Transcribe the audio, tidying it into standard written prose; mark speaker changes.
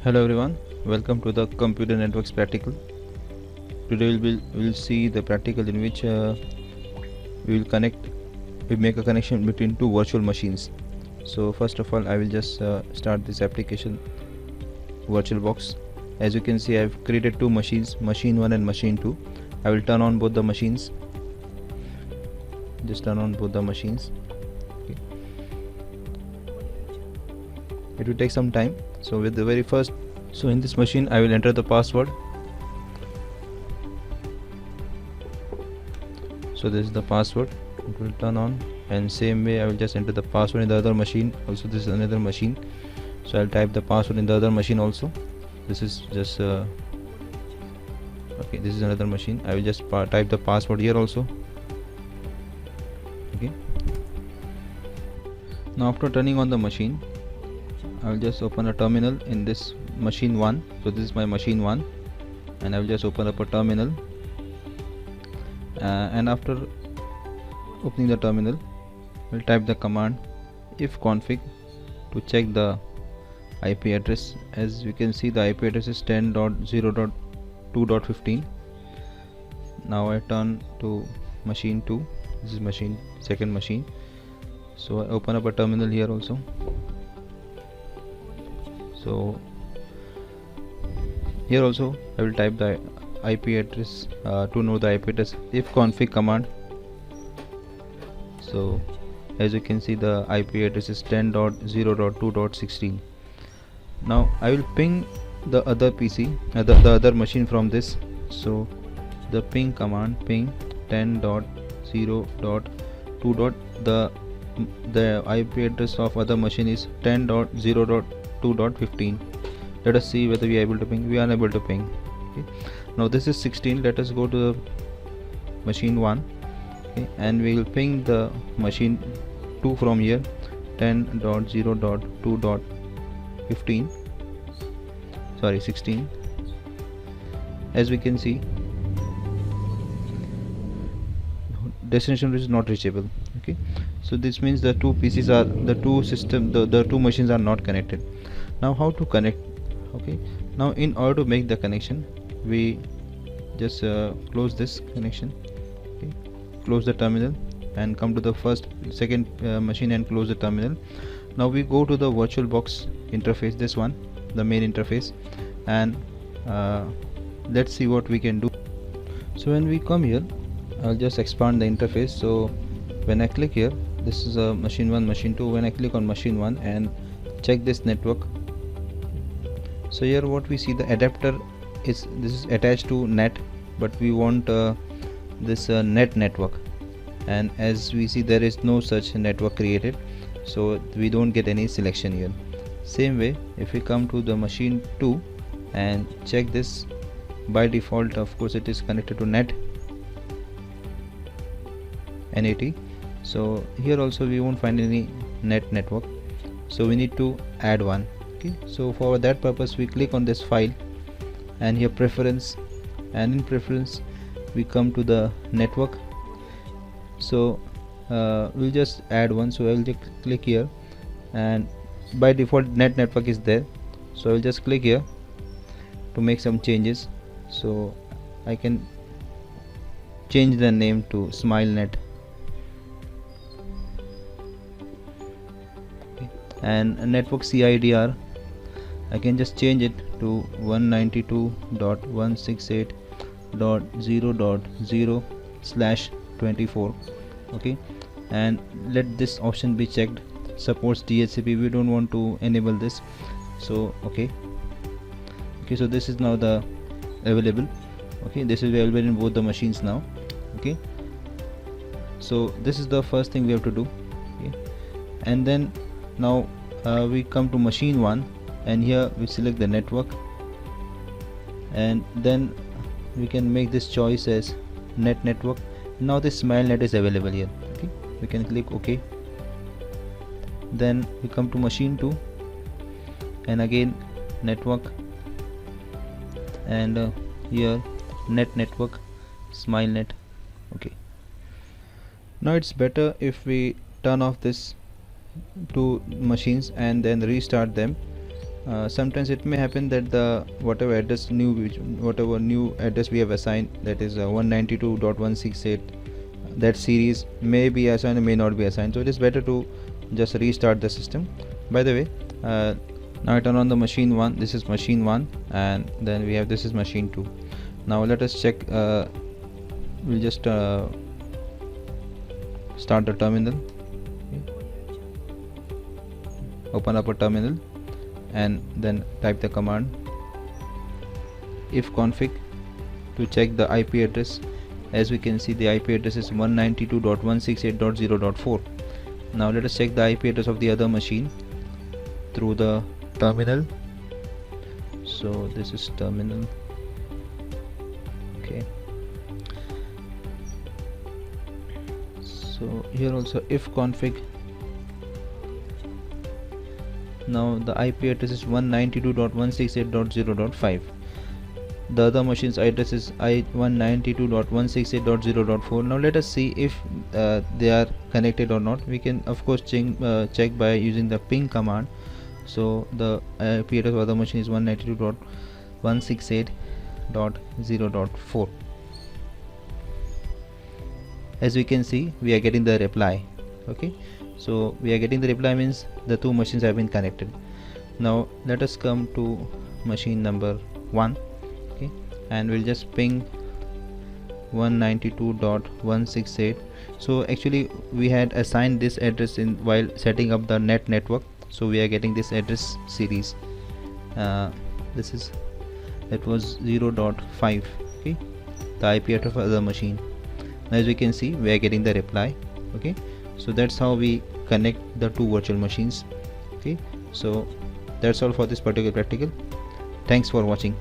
Speaker 1: Hello everyone, welcome to the computer networks practical. Today we'll see the practical in which we make a connection between two virtual machines. So first of all I will just start this application VirtualBox. As you can see, I've created two machines, machine 1 and machine 2. I will turn on both the machines. Just turn on both the machines. Okay. It will take some time. So with the very first, so in this machine I will enter the password. So this is the password. It will turn on, and same way I will just enter the password in the other machine. Also this is another machine, so I'll type the password in the other machine also. This is just okay, this is another machine. I will just type the password here also. Okay, now after turning on the machine, I will just open a terminal in this machine 1. So this is my machine 1, and I will just open up a terminal, and after opening the terminal we'll type the command ifconfig to check the IP address. As you can see, the IP address is 10.0.2.15. now I turn to machine 2. This is second machine, so I open up a terminal here also. So here also I will type the IP address to know the IP address ifconfig command. So as you can see, the IP address is 10.0.2.16. now I will ping the other PC, the other machine from this. So the ping command, ping 10.0.2. The IP address of other machine is 10.0.2.15. let us see whether we are able to ping. We are unable to ping. Okay. Now this is 16. Let us go to the machine 1. Okay, and we will ping the machine 2 from here, 10.0.2.15, sorry 16. As we can see, destination is not reachable. Okay, so this means the two PCs are, the two machines are not connected. Now how to connect? Okay, now in order to make the connection, we just close this connection. Okay, close the terminal and come to the second machine and close the terminal. Now we go to the VirtualBox interface, this one, the main interface, and let's see what we can do. So when we come here, I'll just expand the interface. So when I click here, this is a machine 1, machine 2. When I click on machine 1 and check this network, so here what we see, the adapter is, this is attached to net, but we want this net network, and as we see there is no such network created, so we don't get any selection here. Same way, if we come to the machine 2 and check this, by default of course it is connected to NAT. So here also we won't find any net network, so we need to add one. Okay, so for that purpose we click on this file and here preference, and in preference we come to the network. So we'll just add one, so I will just click here, and by default net network is there, so I will just click here to make some changes. So I can change the name to SmileNet, okay. And network CIDR I can just change it to 192.168.0.0/24. okay, and let this option be checked, supports DHCP. We don't want to enable this, so okay, so this is now the available. Okay, this is available in both the machines now. Okay, so this is the first thing we have to do. Okay, and then now we come to machine 1, and here we select the network, and then we can make this choice as net network. Now this SmileNet is available here. Okay, we can click OK. Then we come to machine 2, and again network, and here net network, SmileNet. Okay, now it's better if we turn off this two machines and then restart them, Sometimes it may happen that the whatever new address we have assigned, that is 192.168, that series may be assigned or may not be assigned, so it is better to just restart the system. By the way, now I turn on the machine 1. This is machine 1, and then we have this is machine 2. Now let us check. We'll just start the terminal. Open up a terminal and then type the command ifconfig to check the IP address. As we can see, the IP address is 192.168.0.4. Now let us check the IP address of the other machine through the terminal. So this is terminal. Okay, so here also ifconfig. Now the IP address is 192.168.0.5. The other machine's address is 192.168.0.4. Now let us see if they are connected or not. We can of course check by using the ping command. So the IP address of the other machine is 192.168.0.4. As we can see, we are getting the reply. Okay, so we are getting the reply means the two machines have been connected. Now let us come to machine number 1. Okay, and we'll just ping 192.168. so actually we had assigned this address in while setting up the network, so we are getting this address series. This is that was 0.5. okay, the IP address of the machine. Now as we can see, we are getting the reply. Okay, so that's how we connect the two virtual machines. Okay, so that's all for this particular practical. Thanks for watching.